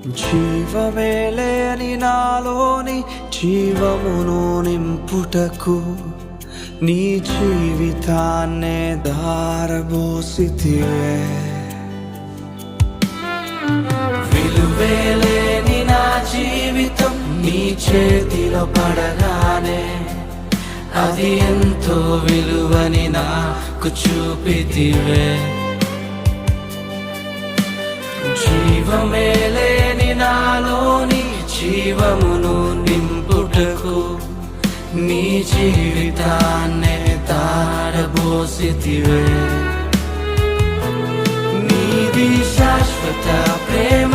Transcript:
జీవమే లేని నాలోని జీవమును నింపుటకు నీ జీవితాన్నే ధారబోసితివే. విలువే లేని నా జీవితం నీ చేతిలో పడగానే అది ఎంతో విలువని నాకు చూపితివే. జీవమే లేని నాలోని జీవమును నింపుటకు నీ జీవితాన్నే ధారబోసితివే. నీది శాశ్వత ప్రేమ